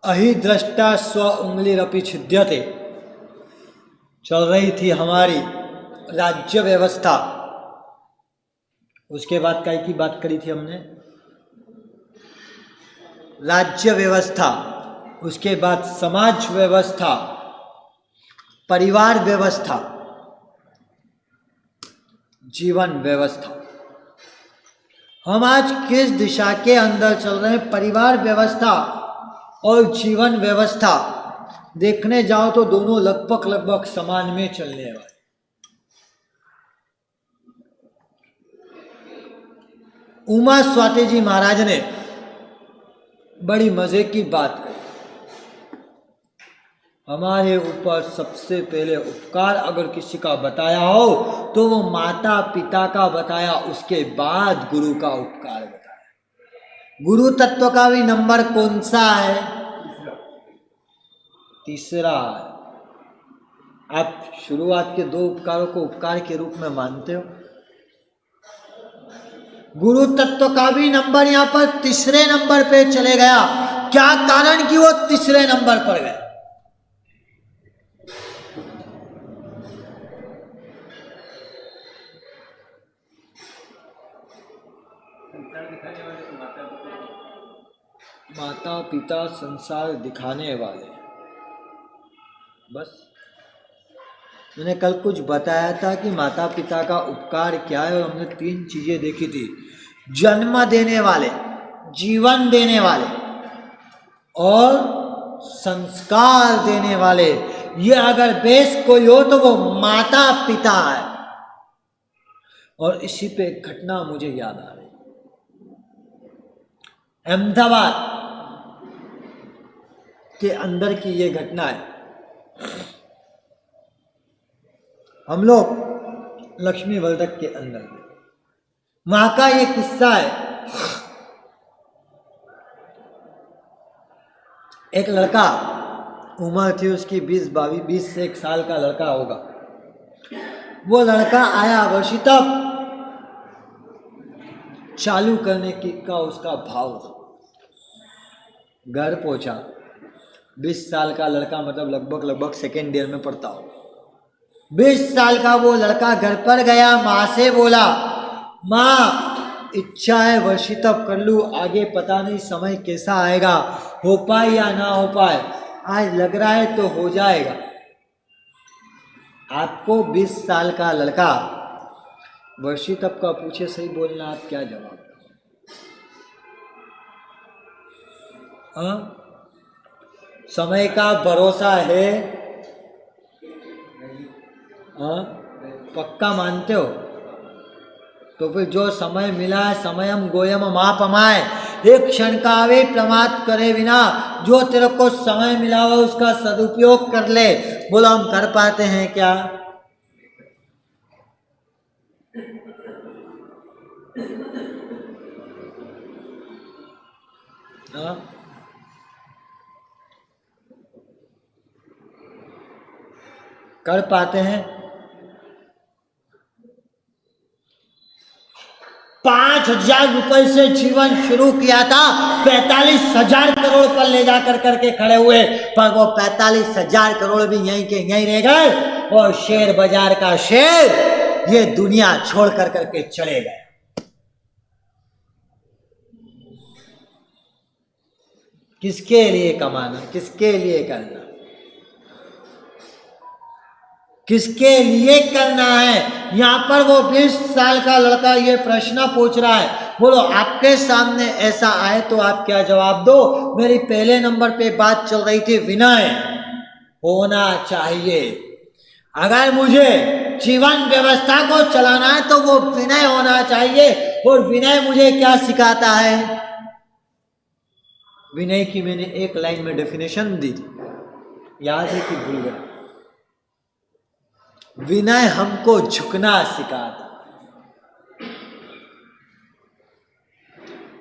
अहि दृष्टा स्व उंगलीरपि छिद्यते चल रही थी हमारी राज्य व्यवस्था। उसके बाद काय की बात करी थी हमने? राज्य व्यवस्था, उसके बाद समाज व्यवस्था, परिवार व्यवस्था, जीवन व्यवस्था। हम आज किस दिशा के अंदर चल रहे हैं? परिवार व्यवस्था और जीवन व्यवस्था देखने जाओ तो दोनों लगभग समान में चलने वाले। उमा स्वाति जी महाराज ने बड़ी मजे की बात कही। हमारे ऊपर सबसे पहले उपकार अगर किसी का बताया हो तो वो माता पिता का बताया, उसके बाद गुरु का उपकार बताया। गुरु तत्व का भी नंबर कौन सा है? तीसरा। आप शुरुआत के दो उपकारों को उपकार के रूप में मानते हो। गुरु तत्व का भी नंबर यहां पर तीसरे नंबर पे चले गया। क्या कारण कि वो तीसरे नंबर पर गया? माता पिता संसार दिखाने वाले। बस मैंने कल कुछ बताया था कि माता पिता का उपकार क्या है, और हमने 3 चीजें देखी थी। जन्म देने वाले, जीवन देने वाले और संस्कार देने वाले। ये अगर बेस कोई हो तो वो माता पिता है। और इसी पे एक घटना मुझे याद आ रही। अहमदाबाद के अंदर की ये घटना है। हम लोग लक्ष्मी वर्धक के अंदर में, वहां का ये किस्सा है। एक लड़का, उम्र थी उसकी 20 से 1 साल का लड़का होगा। वो लड़का आया वर्षी, तब चालू करने की का उसका भाव था। घर पहुंचा, 20 साल का लड़का, मतलब लगभग सेकेंड ईयर में पढ़ता हो। 20 साल का वो लड़का घर पर गया, माँ से बोला, माँ इच्छा है वर्षी तब कर लूँ, आगे पता नहीं समय कैसा आएगा, हो पाए या ना हो पाए, आज लग रहा है तो हो जाएगा। आपको 20 साल का लड़का वर्षी तब का पूछे, सही बोलना, आप क्या जवाब दोगे? समय का भरोसा है? पक्का मानते हो? तो फिर जो समय मिला है, समयम गोयम मापमाय, एक क्षण का भी प्रमाद करे बिना, जो तेरे को समय मिला हुआ उसका सदुपयोग कर ले। बोलो हम कर पाते हैं क्या? कर पाते हैं? 5,000 रुपए से जीवन शुरू किया था, 45,000 करोड़ पर ले जाकर करके खड़े हुए, पर वो 45,000 करोड़ भी यहीं के यहीं रह गए, और शेयर बाजार का शेर ये दुनिया छोड़ कर करके चले गए। किसके लिए कमाना, किसके लिए करना, किसके लिए करना है? यहां पर वो 20 साल का लड़का ये प्रश्न पूछ रहा है। बोलो आपके सामने ऐसा आए तो आप क्या जवाब दो? मेरी पहले नंबर पे बात चल रही थी, विनय होना चाहिए। अगर मुझे जीवन व्यवस्था को चलाना है तो वो विनय होना चाहिए। और विनय मुझे क्या सिखाता है? विनय की मैंने एक लाइन में डेफिनेशन दी, याद है कि भूल गया? विनय हमको झुकना सिखाता,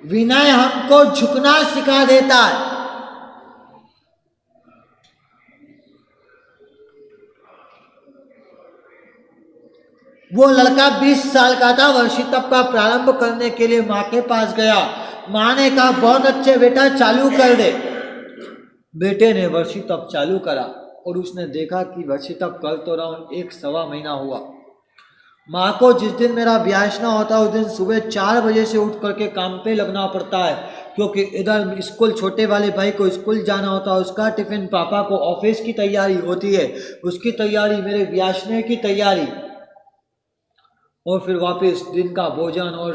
विनय हमको झुकना सिखा देता है। वो लड़का 20 साल का था, वर्षी तप का प्रारंभ करने के लिए माँ के पास गया। माँ ने कहा बहुत अच्छे बेटा, चालू कर दे। बेटे ने वर्षी तप चालू करा और उसने देखा कि वर्षी तप कर तो रहा हूँ, 1 सवा महीना हुआ। माँ को जिस दिन मेरा ब्याह होता है उस दिन सुबह 4 बजे से उठ करके काम पे लगना पड़ता है, क्योंकि इधर स्कूल छोटे वाले भाई को स्कूल जाना होता है, उसका टिफिन, पापा को ऑफिस की तैयारी होती है, उसकी तैयारी, मेरे ब्याह की तैयारी, और फिर वापस दिन का भोजन और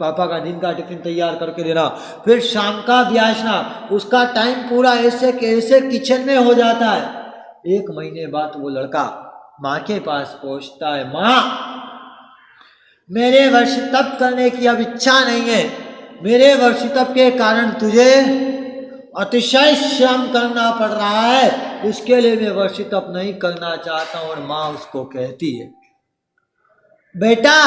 पापा का दिन का टिफिन तैयार करके देना, फिर शाम का ब्याहना, उसका टाइम पूरा ऐसे के ऐसे किचन में हो जाता है। 1 महीने बाद वो लड़का माँ के पास पहुंचता है, माँ मेरे वर्ष तप करने की अब इच्छा नहीं है, मेरे वर्ष तप के कारण तुझे अतिशय श्रम करना पड़ रहा है, इसके लिए मैं वर्ष तप नहीं करना चाहता हूं। और माँ उसको कहती है, बेटा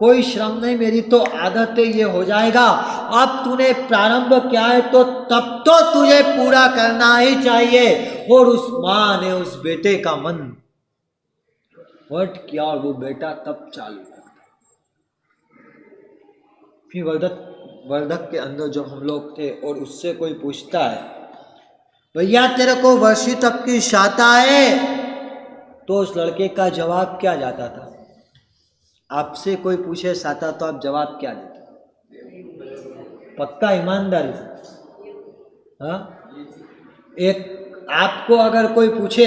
कोई श्रम नहीं, मेरी तो आदत है, ये हो जाएगा। अब तूने प्रारंभ किया है तो तब तो तुझे पूरा करना ही चाहिए। और उस माँ ने उस बेटे का मन वर्ट किया और वो बेटा तब चालू करता। फिर वर्धक के अंदर जो हम लोग थे और उससे कोई पूछता है, भैया तेरे को वर्षी तप की शाता है, तो उस लड़के का जवाब क्या जाता था? आपसे कोई पूछे साता तो आप जवाब क्या देते? पक्का ईमानदारी से? हाँ, एक आपको अगर कोई पूछे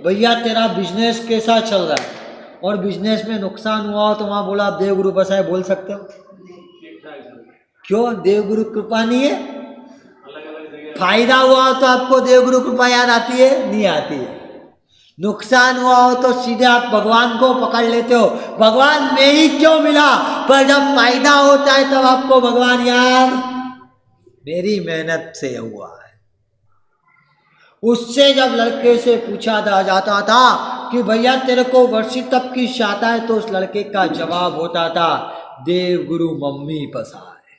भैया तेरा बिजनेस कैसा चल रहा है और बिजनेस में नुकसान हुआ हो तो वहां बोला आप देवगुरु बसाए बोल सकते हो? क्यों? देवगुरु कृपा नहीं है? फायदा हुआ हो तो आपको देवगुरु कृपा याद आती है? नहीं आती है। नुकसान हुआ हो तो सीधे आप भगवान को पकड़ लेते हो, भगवान मेरी क्यों मिला? पर जब फायदा होता है तब आपको भगवान यार मेरी मेहनत से हुआ है। उससे जब लड़के से पूछा जाता था कि भैया तेरे को वर्षी तप की शाता है, तो उस लड़के का जवाब होता था देवगुरु मम्मी बसाए।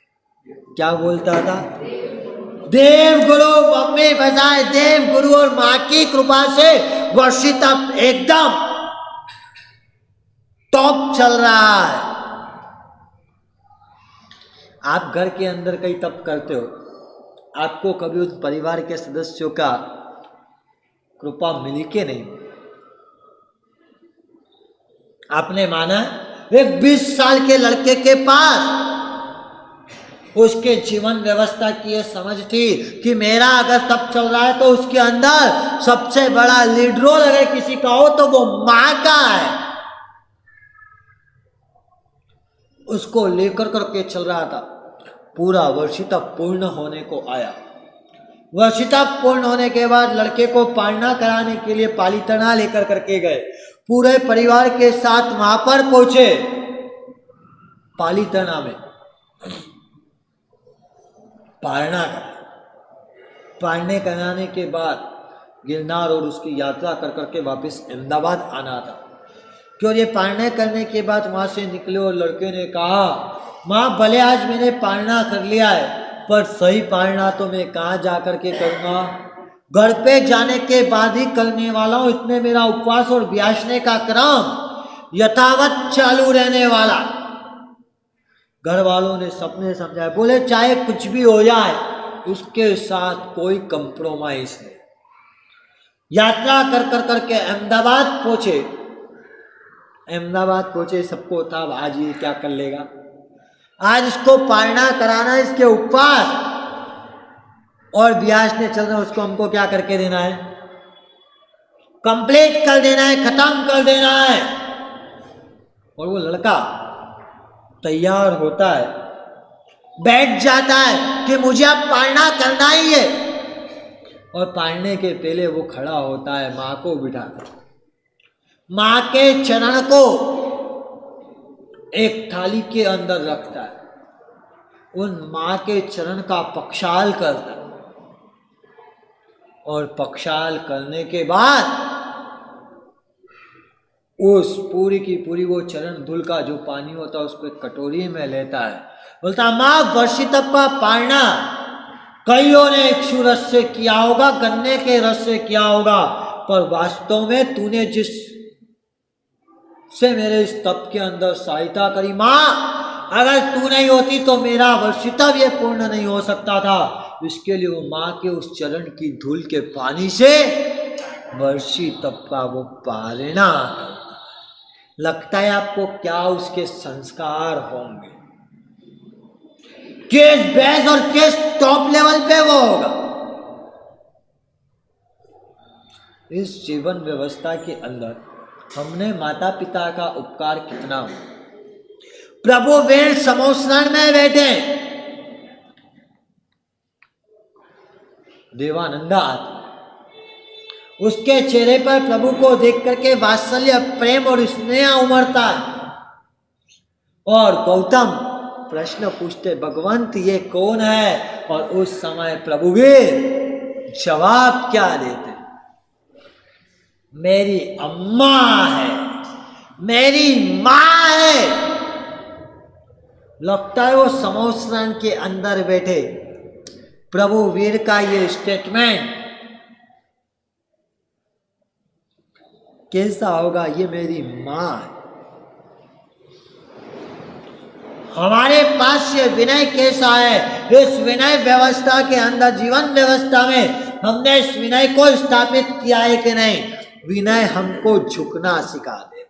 क्या बोलता था? देवगुरु मम्मी बसाए। देवगुरु और माँ की कृपा से वर्षी तप एकदम टॉप चल रहा है। आप घर के अंदर कई तप करते हो, आपको कभी उस परिवार के सदस्यों का कृपा मिली के नहीं? आपने माना एक 20 साल के लड़के के पास उसके जीवन व्यवस्था की यह समझ थी कि मेरा अगर तप चल रहा है तो उसके अंदर सबसे बड़ा लीड रोल अगर किसी का हो तो वो मां का है। उसको लेकर करके चल रहा था। पूरा वर्षी तप पूर्ण होने को आया। वर्षी तप पूर्ण होने के बाद लड़के को पालना कराने के लिए पालीतना लेकर करके गए। पूरे परिवार के साथ वहां पर पहुंचे पालीतना में पालने कराने के बाद गिरनार और उसकी यात्रा कर करके वापस अहमदाबाद आना था। क्यों? ये पालने करने के बाद वहां से निकले और लड़के ने कहा, माँ भले आज मैंने पालना कर लिया है पर सही पालना तो मैं कहाँ जा करके करूँगा? घर पे जाने के बाद ही करने वाला हूँ। इतने मेरा उपवास और ब्यासने का क्रम यथावत चालू रहने वाला। घर वालों ने सपने समझाए, बोले चाहे कुछ भी हो जाए उसके साथ कोई कंप्रोमाइज नहीं। यात्रा कर कर करके अहमदाबाद पहुंचे। सबको था आज ये क्या कर लेगा, आज इसको पालना कराना, इसके उपवास और ब्यास ने चल रहा, उसको हमको क्या करके देना है? कंप्लीट कर देना है, खत्म कर देना है। और वो लड़का तैयार होता है, बैठ जाता है कि मुझे अब पालना करना ही है। और पालने के पहले वो खड़ा होता है, माँ को बिठाता, माँ के चरण को एक थाली के अंदर रखता है, उन माँ के चरण का पक्षाल करता है। और पक्षाल करने के बाद उस पूरी की पूरी वो चरण धूल का जो पानी होता है उसको एक कटोरी में लेता है। बोलता, माँ वर्षी तप का पालना कईयों ने इक्षु रस से किया होगा, गन्ने के रस से किया होगा, पर वास्तव में तूने जिस से मेरे इस तप के अंदर सहायता करी, माँ अगर तू नहीं होती तो मेरा वर्षी तप ये पूर्ण नहीं हो सकता था। इसके लिए वो माँ के उस चरण की धूल के पानी से वर्षी तप का वो पालना लगता है आपको क्या उसके संस्कार होंगे, किस बेस और किस टॉप लेवल पे वो होगा। इस जीवन व्यवस्था के अंदर हमने माता पिता का उपकार कितना हो। प्रभु वेण समोस्नान में बैठे, देवानंदा आते, उसके चेहरे पर प्रभु को देख करके वात्सल्य प्रेम और स्नेह उमड़ता है। और गौतम प्रश्न पूछते, भगवंत ये कौन है? और उस समय प्रभु भी जवाब क्या देते? मेरी अम्मा है, मेरी माँ है। लगता है वो समोस्नान के अंदर बैठे प्रभु वीर का ये स्टेटमेंट कैसा होगा? ये मेरी माँ है। हमारे पास ये विनय कैसा है? इस विनय व्यवस्था के अंदर, जीवन व्यवस्था में हमने इस विनय को स्थापित किया है कि नहीं? विनय हमको झुकना सिखा देता।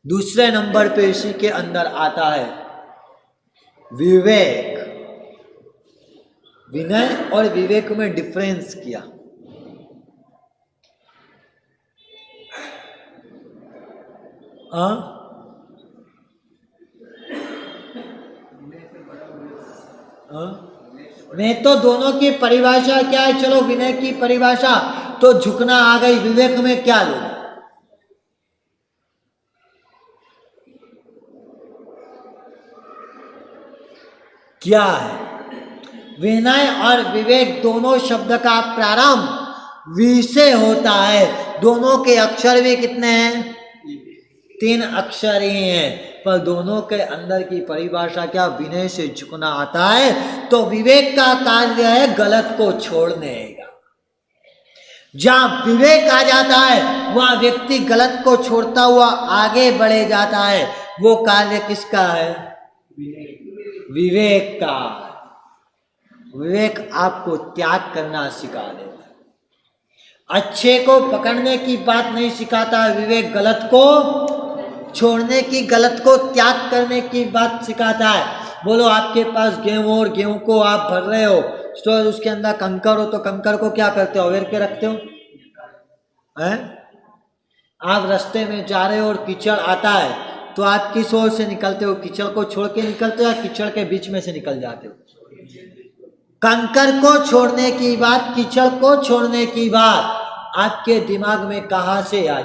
दूसरे नंबर पे इसी के अंदर आता है विवेक। विनय और विवेक में डिफरेंस किया। मैं तो दोनों की परिभाषा क्या है? चलो विनय की परिभाषा तो झुकना आ गई, विवेक में क्या लोग क्या है? विनय और विवेक दोनों शब्द का प्रारंभ वि से होता है। दोनों के अक्षर भी कितने हैं? 3 अक्षर ही हैं। पर दोनों के अंदर की परिभाषा क्या? विनय से झुकना आता है। तो विवेक का कार्य है गलत को छोड़ने का। जहां विवेक आ जाता है वहां व्यक्ति गलत को छोड़ता हुआ आगे बढ़े जाता है। वो कार्य किसका है? विवेक का। विवेक आपको त्याग करना सिखा देता है। अच्छे को पकड़ने की बात नहीं सिखाता है विवेक, गलत को छोड़ने की, गलत को त्याग करने की बात सिखाता है। बोलो आपके पास गेहूं और गेहूं को आप भर रहे हो, तो उसके अंदर कंकर हो, तो कंकर को क्या करते हो? अवेर के रखते हो हैं? आप रास्ते में जा रहे हो और कीचड़ आता है तो आप किस ओर से निकलते हो? कीचड़ को छोड़ के निकलते हो या कीचड़ के बीच में से निकल जाते हो? कंकर को छोड़ने की बात, कीचड़ को छोड़ने की बात आपके दिमाग में कहां से आई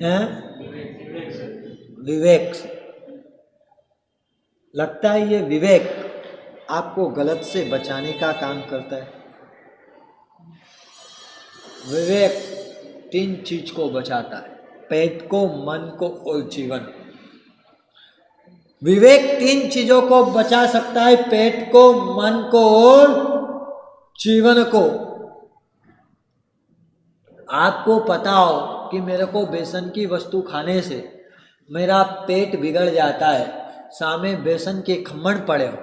है? विवेक से। लगता है ये विवेक आपको गलत से बचाने का काम करता है। विवेक 3 चीज को बचाता है, पेट को, मन को और जीवन। विवेक 3 चीजों को बचा सकता है, पेट को, मन को और जीवन को। आपको पता हो कि मेरे को बेसन की वस्तु खाने से मेरा पेट बिगड़ जाता है, सामने बेसन के खम्मण पड़े हो,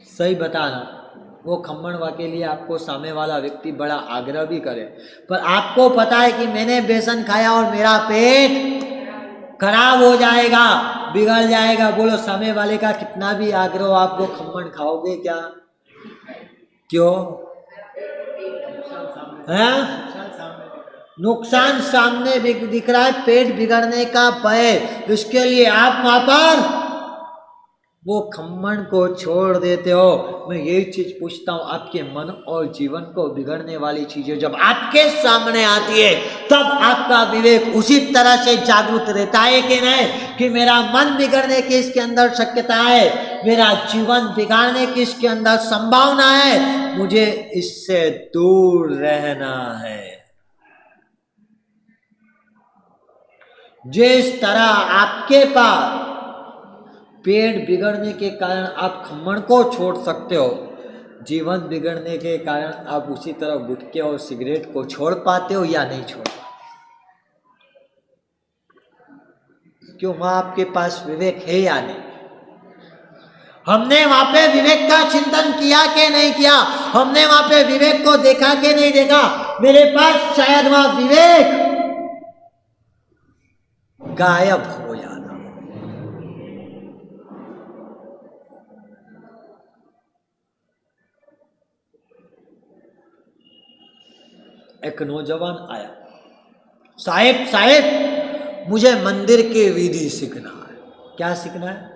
सही बताना, वो खम्मण के लिए आपको सामने वाला व्यक्ति बड़ा आग्रह भी करे, पर आपको पता है कि मैंने बेसन खाया और मेरा पेट खराब हो जाएगा, बिगड़ जाएगा। बोलो सामने वाले का कितना भी आग्रह, आप वो खम्मण खाओगे क्या? क्यों है? नुकसान सामने दिख रहा है, पेट बिगड़ने का भय, इसके लिए आप वहां पर वो खम्मण को छोड़ देते हो। मैं यही चीज पूछता हूं, आपके मन और जीवन को बिगड़ने वाली चीजें जब आपके सामने आती है तब आपका विवेक उसी तरह से जागरूक रहता है कि नहीं, कि मेरा मन बिगड़ने की इसके अंदर शक्यता है, मेरा जीवन बिगाड़ने की इसके अंदर संभावना है, मुझे इससे दूर रहना है। जिस तरह आपके पास पेट बिगड़ने के कारण आप खम्मण को छोड़ सकते हो, जीवन बिगड़ने के कारण आप उसी तरह गुटखे और सिगरेट को छोड़ पाते हो या नहीं छोड़ पाते? क्यों? वहां आपके पास विवेक है या नहीं? हमने वहां पे विवेक का चिंतन किया कि नहीं किया? हमने वहां पे विवेक को देखा कि नहीं देखा? मेरे पास शायद वहां विवेक गायब हो जाता। एक नौजवान आया, साहेब साहेब मुझे मंदिर की विधि सीखना है। क्या सीखना है?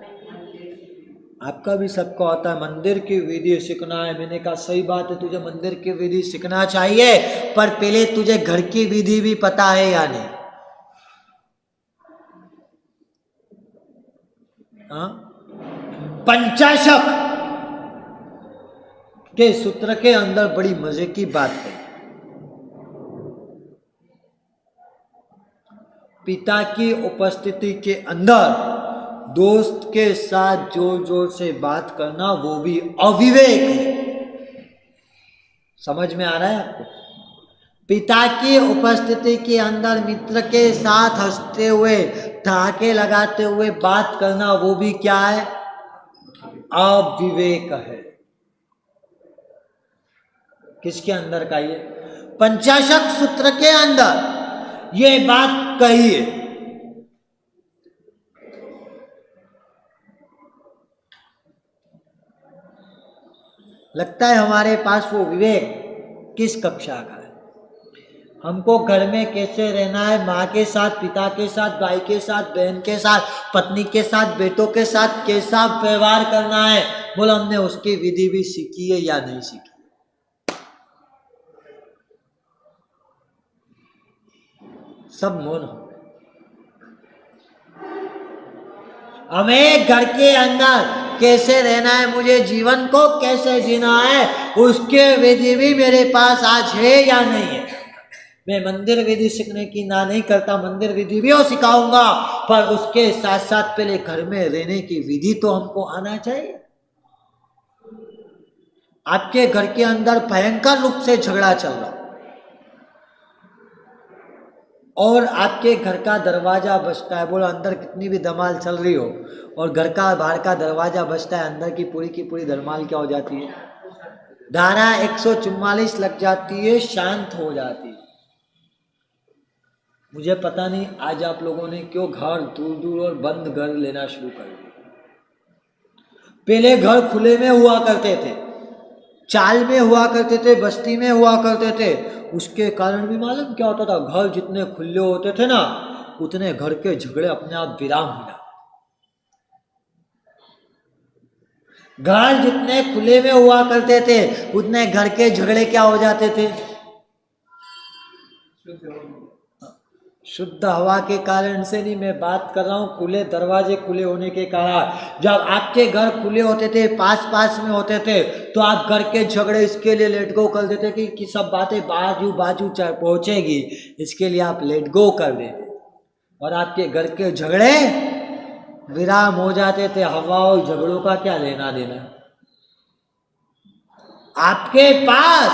आपका भी सबको आता है मंदिर की विधि सीखना है। मैंने कहा सही बात है, तुझे मंदिर की विधि सीखना चाहिए, पर पहले तुझे घर की विधि भी पता है या नहीं? हाँ? पंचाशक के सूत्र के अंदर बड़ी मजे की बात है। पिता की उपस्थिति के अंदर दोस्त के साथ जोर जोर से बात करना वो भी अविवेक है। समझ में आ रहा है आपको? पिता की उपस्थिति के अंदर मित्र के साथ हंसते हुए ठहाके लगाते हुए बात करना वो भी क्या है? अविवेक है। किसके अंदर का? ये पंचाशक सूत्र के अंदर ये बात कही है। लगता है हमारे पास वो विवेक किस कक्षा का है? हमको घर में कैसे रहना है, माँ के साथ, पिता के साथ, भाई के साथ, बहन के साथ, पत्नी के साथ, बेटों के साथ कैसा व्यवहार करना है, बोलो हमने उसकी विधि भी सीखी है या नहीं सीखी? सब मौन हो गए। हमें घर के अंदर कैसे रहना है, मुझे जीवन को कैसे जीना है, उसके विधि भी मेरे पास आज है या नहीं है? मैं मंदिर विधि सीखने की ना नहीं करता, मंदिर विधि भी सिखाऊंगा, पर उसके साथ साथ पहले घर में रहने की विधि तो हमको आना चाहिए। आपके घर के अंदर भयंकर रूप से झगड़ा चल रहा और आपके घर का दरवाजा बजता है, बोलो अंदर कितनी भी धमाल चल रही हो और घर का बाहर का दरवाजा बजता है, अंदर की पूरी धमाल क्या हो जाती है? धारा 144 लग जाती है, शांत हो जाती है। मुझे पता नहीं आज आप लोगों ने क्यों घर दूर दूर और बंद घर लेना शुरू कर दिया। पहले घर खुले में हुआ करते थे, चाल में हुआ करते थे, बस्ती में हुआ करते थे। उसके कारण भी मालूम क्या होता था? घर जितने खुले होते थे ना, उतने घर के झगड़े अपने आप विराम हो जाते। घर जितने खुले में हुआ करते थे, उतने घर के झगड़े क्या हो जाते थे? शुद्ध हवा के कारण से नहीं, मैं बात कर रहा हूँ खुले दरवाजे खुले होने के कारण। जब आपके घर खुले होते थे, पास पास में होते थे, तो आप घर के झगड़े इसके लिए लेट गो कर देते कि सब बातें बाजू बाजू पहुंचेगी, इसके लिए आप लेट गो कर देते और आपके घर के झगड़े विराम हो जाते थे। हवा और झगड़ों का क्या लेना देना? आपके पास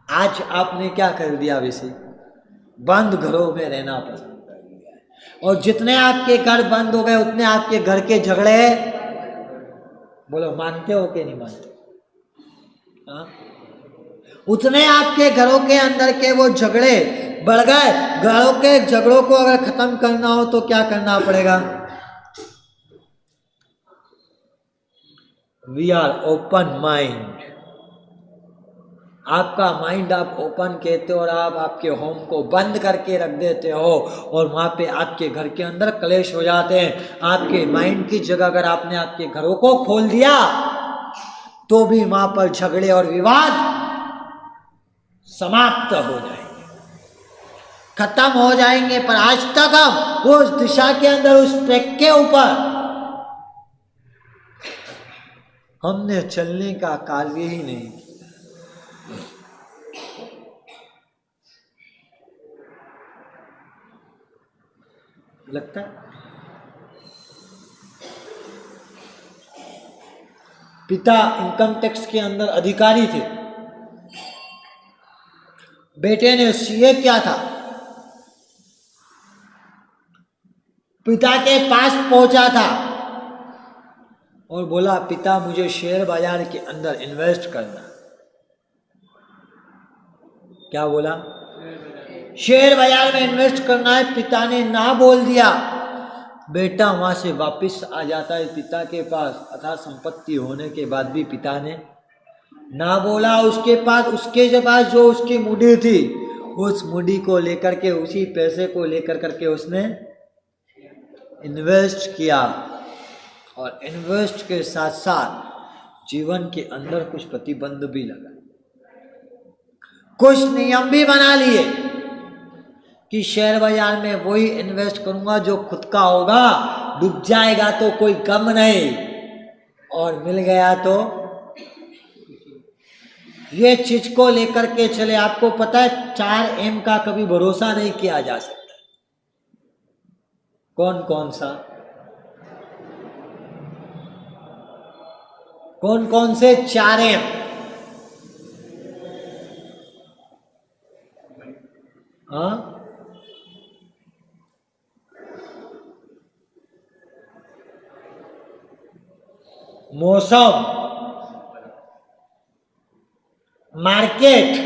आज आपने क्या कर दिया? वैसे बंद घरों में रहना पसंद कर लिया है, और जितने आपके घर बंद हो गए उतने आपके घर के झगड़े, बोलो मानते हो कि नहीं मानते? हाँ? उतने आपके घरों के अंदर के वो झगड़े बढ़ गए। घरों के झगड़ों को अगर खत्म करना हो तो क्या करना पड़ेगा? We are open mind. आपका माइंड आप ओपन कहते हो और आप आपके होम को बंद करके रख देते हो और वहाँ पे आपके घर के अंदर क्लेश हो जाते हैं। आपके माइंड की जगह अगर आपने आपके घरों को खोल दिया तो भी वहाँ पर झगड़े और विवाद समाप्त हो जाएंगे, खत्म हो जाएंगे। पर आज तक हम उस दिशा के अंदर, उस ट्रैक के ऊपर हमने चलने का कार्य ही नहीं किया। लगता है पिता इनकम टैक्स के अंदर अधिकारी थे, बेटे ने सीए क्या था, पिता के पास पहुंचा था, और बोला पिता मुझे शेयर बाजार के अंदर इन्वेस्ट करना। क्या बोला? शेयर बाजार में इन्वेस्ट करना है। पिता ने ना बोल दिया। बेटा वहां से वापस आ जाता है पिता के पास। अथाह संपत्ति होने के बाद भी पिता ने ना बोला। उसके पास जो उसकी मुड़ी थी, उस मुड़ी को लेकर के, उसी पैसे को लेकर करके उसने इन्वेस्ट किया। और इन्वेस्ट के साथ साथ जीवन के अंदर कुछ प्रतिबंध भी लगा, कुछ नियम भी बना लिए कि शेयर बाजार में वही इन्वेस्ट करूंगा जो खुद का होगा। डूब जाएगा तो कोई गम नहीं, और मिल गया तो ये चीज को लेकर के चले। आपको पता है 4M का कभी भरोसा नहीं किया जा सकता। कौन कौन सा? कौन कौन से 4M? हाँ, मौसम, मार्केट,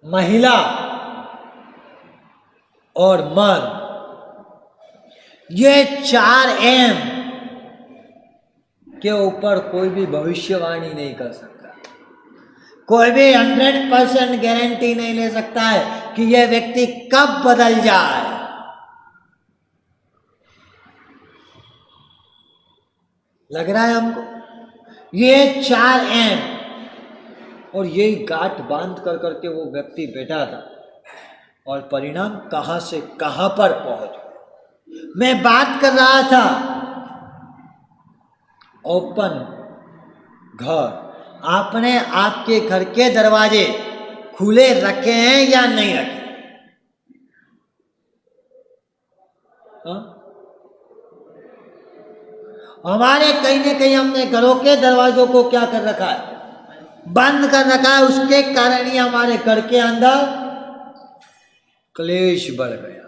महिला और मन। ये 4M के ऊपर कोई भी भविष्यवाणी नहीं कर सकता। कोई भी 100% गारंटी नहीं ले सकता है कि यह व्यक्ति कब बदल जाए। लग रहा है हमको? ये 4M, और यही गांठ बांध कर करके वो व्यक्ति बैठा था, और परिणाम कहां से कहां पर पहुंच गए। मैं बात कर रहा था ओपन घर। आपने आपके घर के दरवाजे खुले रखे हैं या नहीं रखे? हमारे कहीं ना कहीं हमने घरों के दरवाजों को क्या कर रखा है? बंद कर रखा है। उसके कारण ही हमारे घर के अंदर क्लेश बढ़ गया।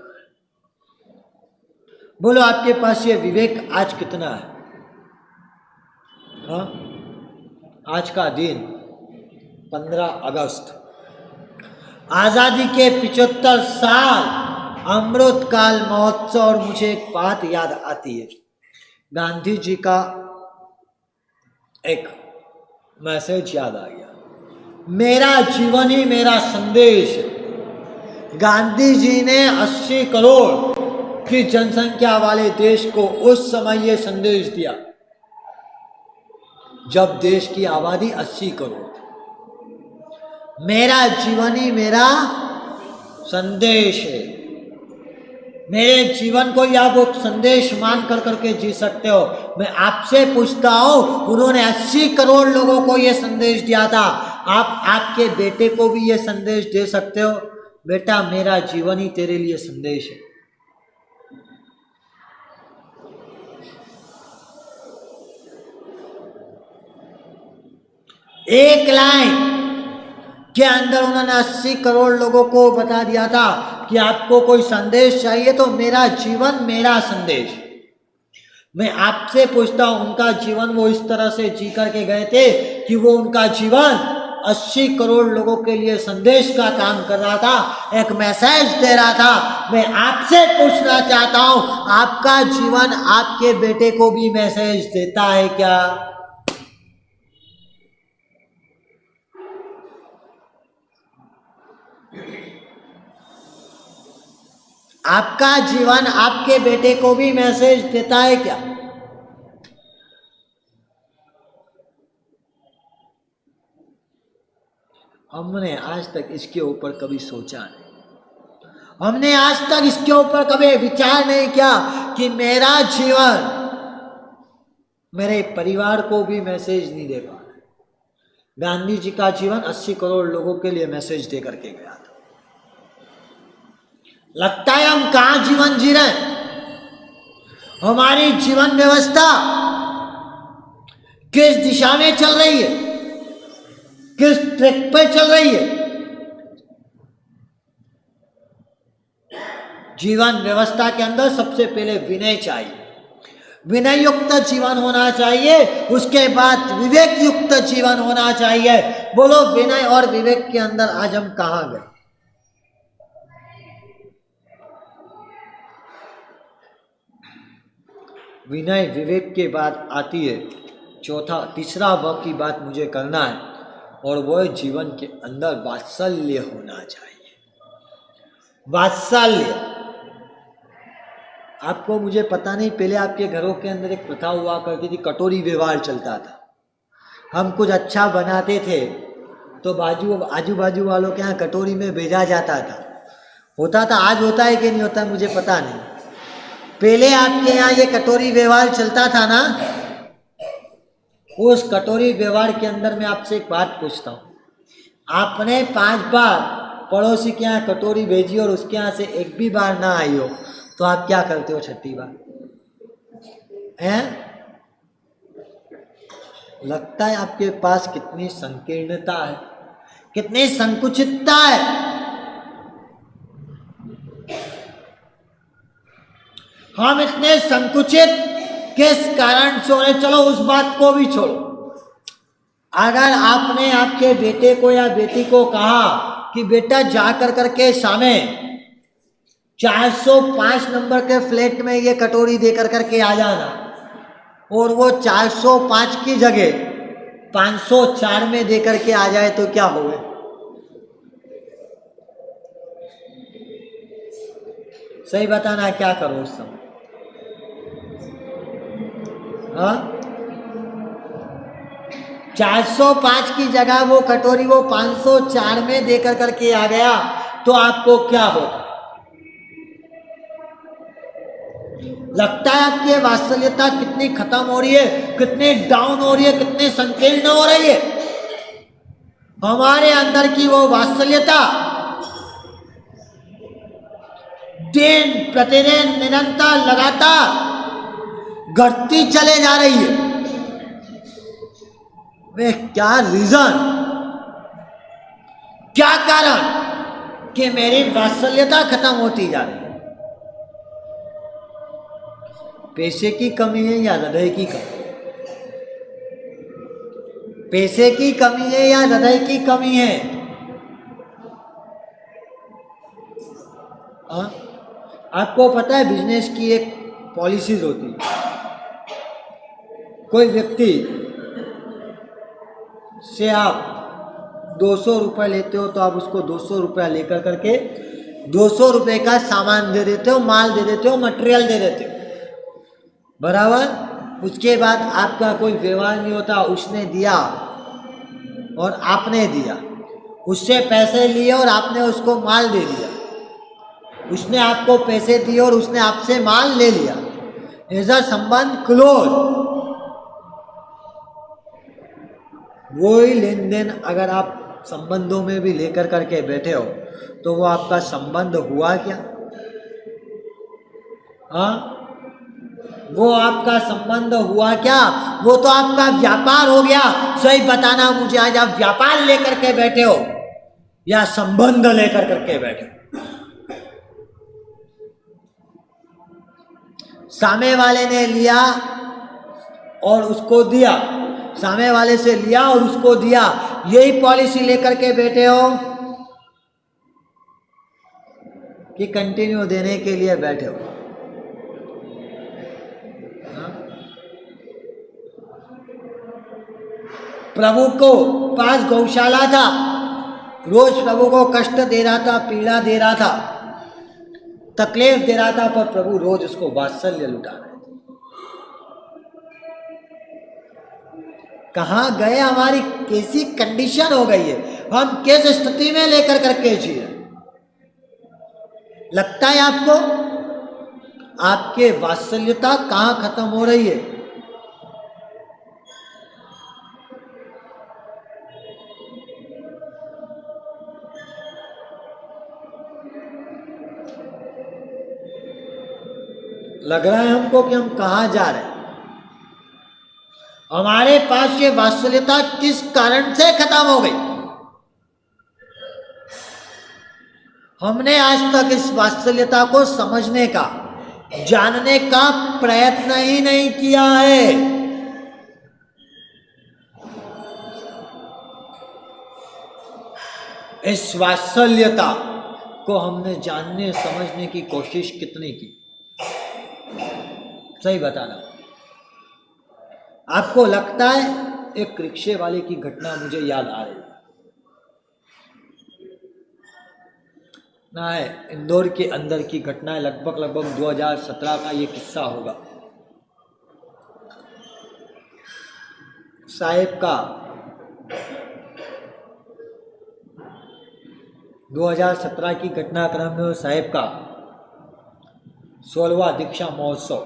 बोलो आपके पास ये विवेक आज कितना है? हाँ? आज का दिन 15 अगस्त, आजादी के 75 साल, अमृतकाल महोत्सव। और मुझे एक बात याद आती है, गांधी जी का एक मैसेज याद आ गया, मेरा जीवन ही मेरा संदेश। गांधी जी ने 80 करोड़ की जनसंख्या वाले देश को उस समय यह संदेश दिया जब देश की आबादी 80 करोड़ थी। मेरा जीवन ही मेरा संदेश है। मेरे जीवन को आप वो संदेश मान कर करके जी सकते हो। मैं आपसे पूछता हूं, उन्होंने 80 करोड़ लोगों को ये संदेश दिया था, आप आपके बेटे को भी ये संदेश दे सकते हो? बेटा मेरा जीवन ही तेरे लिए संदेश है। एक लाइन के अंदर उन्होंने 80 करोड़ लोगों को बता दिया था कि आपको कोई संदेश चाहिए तो मेरा जीवन मेरा संदेश। मैं आपसे पूछता हूं, उनका जीवन वो इस तरह से जी करके गए थे कि वो उनका जीवन 80 करोड़ लोगों के लिए संदेश का काम कर रहा था, एक मैसेज दे रहा था। मैं आपसे पूछना चाहता हूं, आपका जीवन आपके बेटे को भी मैसेज देता है क्या? आपका जीवन आपके बेटे को भी मैसेज देता है क्या? हमने आज तक इसके ऊपर कभी सोचा नहीं। हमने आज तक इसके ऊपर कभी विचार नहीं किया कि मेरा जीवन मेरे परिवार को भी मैसेज नहीं दे पा रहा। गांधी जी का जीवन 80 करोड़ लोगों के लिए मैसेज दे करके गया था। लगता है हम कहां जीवन जी रहे हैं? हमारी जीवन व्यवस्था किस दिशा में चल रही है, किस ट्रैक पर चल रही है? जीवन व्यवस्था के अंदर सबसे पहले विनय चाहिए, विनय युक्त जीवन होना चाहिए, उसके बाद विवेक युक्त जीवन होना चाहिए। बोलो विनय और विवेक के अंदर आज हम कहां गए? विनय विवेक के बाद आती है तीसरा व की बात मुझे करना है, और वह जीवन के अंदर वात्सल्य होना चाहिए। वात्सल्य, आपको मुझे पता नहीं, पहले आपके घरों के अंदर एक प्रथा हुआ करती थी, कटोरी व्यवहार चलता था। हम कुछ अच्छा बनाते थे तो आजू बाजू वालों के यहाँ कटोरी में भेजा जाता था। होता था, आज होता है कि नहीं होता मुझे पता नहीं। पहले आपके यहाँ ये कटोरी व्यवहार चलता था ना, उस कटोरी व्यवहार के अंदर मैं आपसे एक बात पूछता हूँ, आपने 5 बार पड़ोसी के यहाँ कटोरी भेजी और उसके यहाँ से एक भी बार ना आई हो, तो आप क्या करते हो 6ठी बार? हैं? लगता है आपके पास कितनी संकीर्णता है, कितनी संकुचितता है। हम इतने संकुचित किस कारण से हो रहे? चलो उस बात को भी छोड़ो। अगर आपने आपके बेटे को या बेटी को कहा कि बेटा जा कर करके सामने 405 नंबर के फ्लैट में ये कटोरी देकर करके आ जाना, और वो 405 की जगह 504 में देकर के आ जाए, तो क्या होगा? सही बताना, क्या करो उस समय? हाँ, 405 की जगह वो कटोरी वो 504 में देकर करके आ गया, तो आपको क्या होता? लगता है आपकी वात्सल्यता कितनी खत्म हो रही है, कितनी डाउन हो रही है, कितनी संकीर्ण हो रही है। हमारे अंदर की वो वात्सल्यता दिन प्रतिदिन निरंतर लगातार घटती चले जा रही है। वे क्या रीजन, क्या कारण कि मेरी वात्सल्यता खत्म होती जा रही है? पैसे की कमी है या हृदय की कमी? पैसे की कमी है या हृदय की कमी है? आपको पता है बिजनेस की एक पॉलिसीज होती है। कोई व्यक्ति से आप 200 रुपये लेते हो, तो आप उसको 200 रुपया लेकर करके 200 रुपये का सामान दे देते हो, माल दे देते हो, मटेरियल दे देते हो, बराबर। उसके बाद आपका कोई व्यवहार नहीं होता, उसने दिया और आपने दिया, उससे पैसे लिए और आपने उसको माल दे दिया, उसने आपको पैसे दिए और उसने आपसे माल ले लिया। ऐसा संबंध क्लोज। वही लेन देन अगर आप संबंधों में भी लेकर करके बैठे हो, तो वो आपका संबंध हुआ क्या? हाँ, वो आपका संबंध हुआ क्या? वो तो आपका व्यापार हो गया। सही बताना मुझे, आज आप व्यापार लेकर के बैठे हो या संबंध लेकर करके बैठे हो? सामने वाले ने लिया और उसको दिया, सामने वाले से लिया और उसको दिया, यही पॉलिसी लेकर के बैठे हो कि कंटिन्यू देने के लिए बैठे हो? प्रभु को पास गौशाला था, रोज प्रभु को कष्ट दे रहा था, पीड़ा दे रहा था, तकलीफ दे रहा था, पर प्रभु रोज उसको वात्सल्य लुटा रहे थे। कहां गए? हमारी कैसी कंडीशन हो गई है, हम किस स्थिति में लेकर करके जिए? लगता है आपको आपके वात्सल्यता कहां खत्म हो रही है? लग रहा है हमको कि हम कहां जा रहे हैं। हमारे पास ये वात्सल्यता किस कारण से खत्म हो गई? हमने आज तक इस वात्सल्यता को समझने का, जानने का प्रयत्न ही नहीं किया है। इस वात्सल्यता को हमने जानने समझने की कोशिश कितनी की, सही बताना। आपको लगता है एक रिक्शे वाले की घटना मुझे याद आ रही ना है, इंदौर के अंदर की घटना है, लगभग 2017 का ये किस्सा होगा। साहेब का 2017 की घटनाक्रम में साहेब का 16वां दीक्षा महोत्सव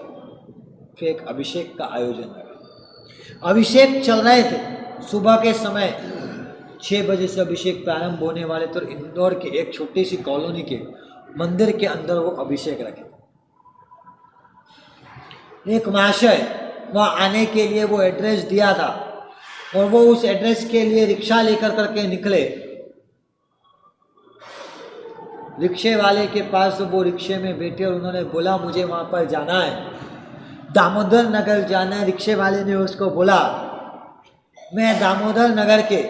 फिर एक अभिषेक का आयोजन लगा। अभिषेक चल रहे थे, सुबह के समय 6 बजे से अभिषेक प्रारंभ होने वाले, तो इंदौर के एक छोटी सी कॉलोनी के मंदिर के अंदर वो अभिषेक रखे। एक महाशय वहाँ आने के लिए वो एड्रेस दिया था और वो उस एड्रेस के लिए रिक्शा लेकर करके निकले। रिक्शे वाले के पास वो रिक्शे में बैठे और उन्होंने बोला मुझे वहाँ पर जाना है, दामोदर नगर जाना है। रिक्शे वाले ने उसको बोला मैं दामोदर नगर के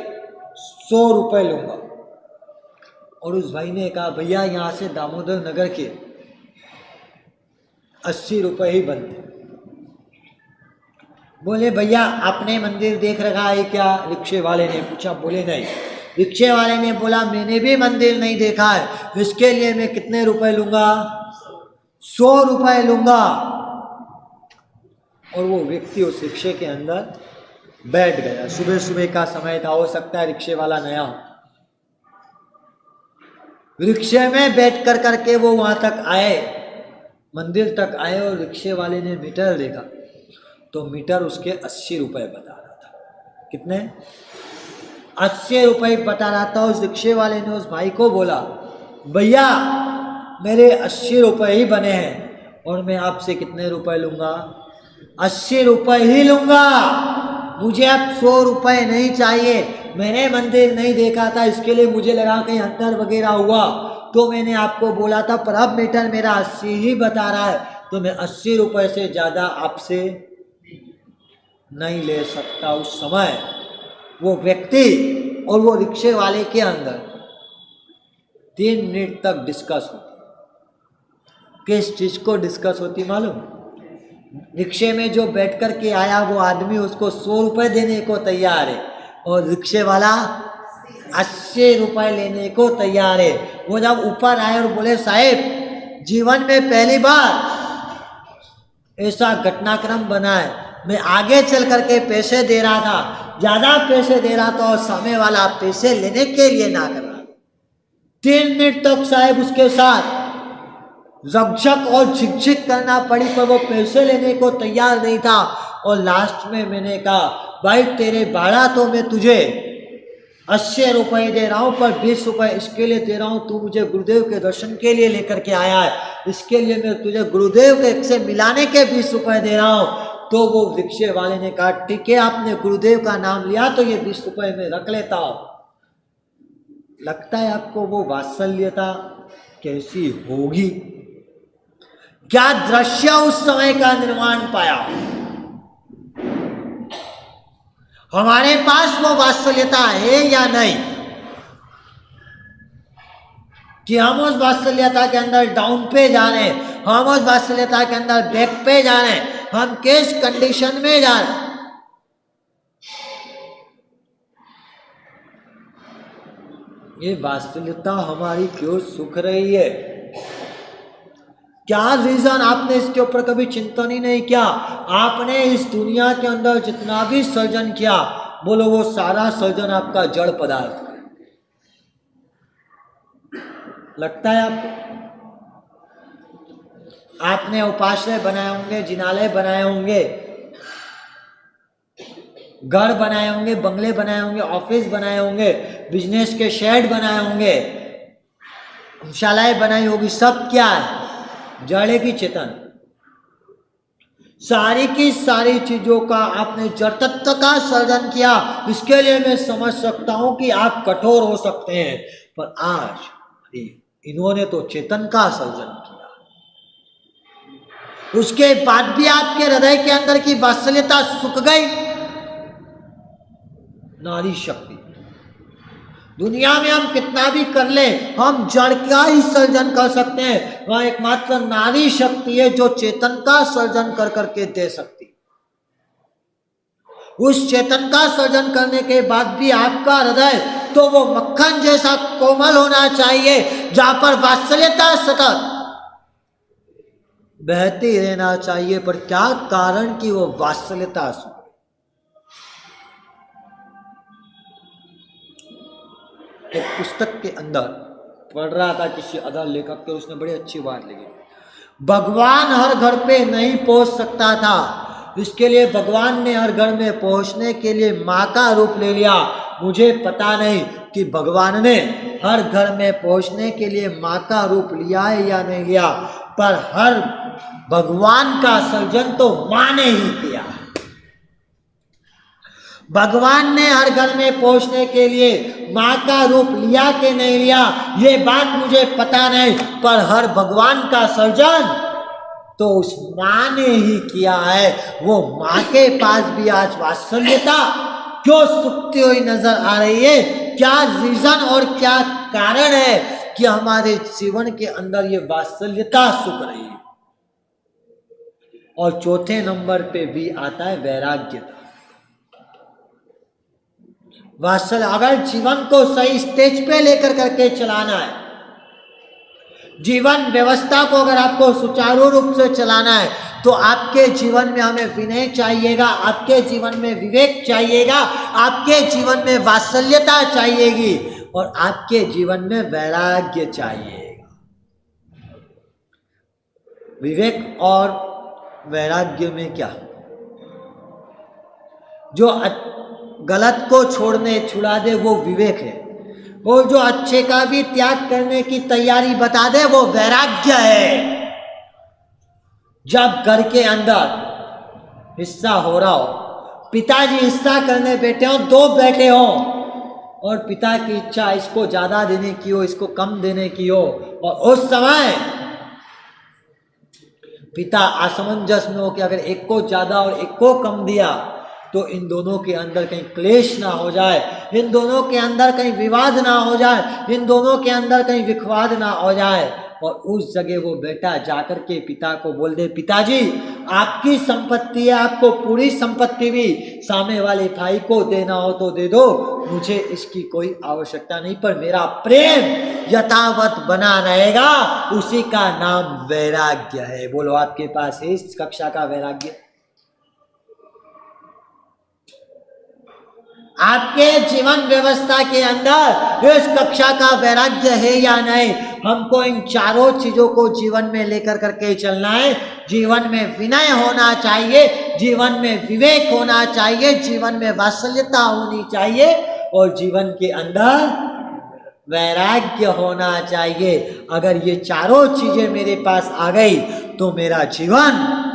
100 रुपये लूँगा। और उस भाई ने कहा भैया यहाँ से दामोदर नगर के 80 रुपये ही बनते। बोले भैया आपने मंदिर देख रखा है क्या? रिक्शे वाले ने पूछा। बोले नहीं। रिक्शे वाले ने बोला मैंने भी मंदिर नहीं देखा है, इसके लिए मैं कितने रुपए लूँगा? 100 रुपये लूँगा। और वो व्यक्ति उस रिक्शे के अंदर बैठ गया। सुबह सुबह का समय था, हो सकता है रिक्शे वाला नया हो। रिक्शे में बैठ कर करके वो वहां तक आए, मंदिर तक आए और रिक्शे वाले ने मीटर देखा तो मीटर उसके 80 रुपये बता रहा था। कितने? 80 रुपये बता रहा था। उस रिक्शे वाले ने उस भाई को बोला भैया मेरे 80 रुपये ही बने हैं और मैं आपसे कितने रुपए लूँगा? 80 रुपये ही लूँगा, मुझे अब 100 रुपये नहीं चाहिए। मैंने मंदिर नहीं देखा था, इसके लिए मुझे लगा कहीं अंतर वगैरह हुआ तो मैंने आपको बोला था, पर अब मीटर मेरा 80 ही बता रहा है तो मैं 80 रुपये से ज़्यादा आपसे नहीं ले सकता। उस समय वो व्यक्ति और वो रिक्शे वाले के अंदर 3 मिनट तक डिस्कस होती। किस चीज़ को डिस्कस होती मालूम? रिक्शे में जो बैठ कर के आया वो आदमी उसको 100 रुपये देने को तैयार है और रिक्शे वाला 80 रुपये लेने को तैयार है। वो जब ऊपर आए और बोले साहेब जीवन में पहली बार ऐसा घटनाक्रम बना है, मैं आगे चल करके पैसे दे रहा था, ज़्यादा पैसे दे रहा था और सामने वाला पैसे लेने के लिए ना कर रहा। 3 मिनट तक साहेब उसके साथ झकझक और झिकझिक करना पड़ी पर वो पैसे लेने को तैयार नहीं था। और लास्ट में मैंने कहा भाई तेरे भाड़ा तो मैं तुझे 80 रुपये दे रहा हूँ, पर 20 रुपये इसके लिए दे रहा हूँ, तू मुझे गुरुदेव के दर्शन के लिए लेकर के आया है, इसके लिए मैं तुझे गुरुदेव के से मिलाने के 20 रुपये दे रहा हूँ। तो वो रिक्शे वाले ने कहा ठीक है, आपने गुरुदेव का नाम लिया तो ये 20 रुपये में रख लेता हूँ। लगता है आपको वो वात्सल्यता कैसी होगी? क्या दृश्य उस समय का निर्माण पाया? हमारे पास वो वात्सल्यता है या नहीं कि हम उस वात्सल्यता के अंदर डाउन पे जा रहे हैं, हम उस वात्सल्यता के अंदर बैक पे जा रहे हैं, हम किस कंडीशन में जा रहे हैं? ये वात्सल्यता हमारी क्यों सुख रही है? क्या रीजन? आपने इसके ऊपर कभी चिंतन ही नहीं किया। आपने इस दुनिया के अंदर जितना भी सर्जन किया, बोलो वो सारा सर्जन आपका जड़ पदार्थ है। लगता है आपको? आपने उपाश्रय बनाए होंगे, जिनालय बनाए होंगे, घर बनाए होंगे, बंगले बनाए होंगे, ऑफिस बनाए होंगे, बिजनेस के शेड बनाए होंगे, शालाएं बनाई होगी, सब क्या है? जड़ की चेतन। सारी की सारी चीजों का आपने जड़ तत्व का सर्जन किया। इसके लिए मैं समझ सकता हूं कि आप कठोर हो सकते हैं, पर आज इन्होंने तो चेतन का सर्जन किया, उसके बाद भी आपके हृदय के अंदर की वात्सल्यता सूख गई। नारी शक्ति, दुनिया में हम कितना भी कर ले, हम जड़ का ही सर्जन कर सकते हैं, वह एकमात्र नारी शक्ति है जो चेतन का सर्जन कर करके दे सकती। उस चेतन का सर्जन करने के बाद भी आपका हृदय तो वो मक्खन जैसा कोमल होना चाहिए, जहां पर वात्सल्यता सतत बहती रहना चाहिए। पर क्या कारण कि वो वात्सल्यता, एक पुस्तक के अंदर पढ़ रहा था किसी अदर लेखक के, उसने बड़ी अच्छी बात लिखी, भगवान हर घर पे नहीं पहुंच सकता था, इसके लिए भगवान ने हर घर में पहुंचने के लिए माँ का रूप ले लिया। मुझे पता नहीं कि भगवान ने हर घर में पहुंचने के लिए माँ का रूप लिया है या नहीं लिया, पर हर भगवान का सर्जन तो माँ ने ही किया। भगवान ने हर घर में पहुंचने के लिए माँ का रूप लिया कि नहीं लिया, ये बात मुझे पता नहीं, पर हर भगवान का सर्जन तो उस माँ ने ही किया है। वो माँ के पास भी आज वात्सल्यता क्यों सूखती हुई नजर आ रही है? क्या रीजन और क्या कारण है कि हमारे जीवन के अंदर ये वात्सल्यता सूख रही है? और चौथे नंबर पे भी आता है वैराग्यता। वात्सल्य, अगर जीवन को सही स्टेज पे लेकर करके चलाना है, जीवन व्यवस्था को अगर आपको सुचारू रूप से चलाना है, तो आपके जीवन में हमें विनय चाहिएगा, आपके जीवन में विवेक चाहिएगा, आपके जीवन में वात्सल्यता चाहिएगी और आपके जीवन में वैराग्य चाहिएगा। विवेक और वैराग्य में क्या? जो गलत को छोड़ने छुड़ा दे वो विवेक है, और जो अच्छे का भी त्याग करने की तैयारी बता दे वो वैराग्य है। जब घर के अंदर हिस्सा हो रहा हो, पिताजी हिस्सा करने बैठे हो, दो बैठे हो और पिता की इच्छा इसको ज्यादा देने की हो, इसको कम देने की हो, और उस समय पिता असमंजस में हो कि अगर एक को ज्यादा और एक को कम दिया तो इन दोनों के अंदर कहीं क्लेश ना हो जाए, इन दोनों के अंदर कहीं विवाद ना हो जाए, इन दोनों के अंदर कहीं विखवाद ना हो जाए, और उस जगह वो बेटा जाकर के पिता को बोल दे, पिताजी आपकी संपत्ति है, आपको पूरी संपत्ति भी सामने वाले भाई को देना हो तो दे दो, मुझे इसकी कोई आवश्यकता नहीं, पर मेरा प्रेम यथावत बना रहेगा, उसी का नाम वैराग्य है। बोलो, आपके पास है इस कक्षा का वैराग्य? आपके जीवन व्यवस्था के अंदर इस कक्षा का वैराग्य है या नहीं? हमको इन चारों चीजों को जीवन में लेकर करके चलना है। जीवन में विनय होना चाहिए, जीवन में विवेक होना चाहिए, जीवन में वात्सल्यता होनी चाहिए, और जीवन के अंदर वैराग्य होना चाहिए। अगर ये चारों चीजें मेरे पास आ गई तो मेरा जीवन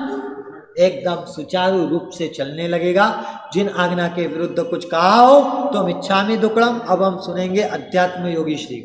एकदम सुचारू रूप से चलने लगेगा। जिन आज्ञा के विरुद्ध कुछ कहा हो तो मिच्छामि दुक्कडम। अब हम सुनेंगे अध्यात्म योगी श्री।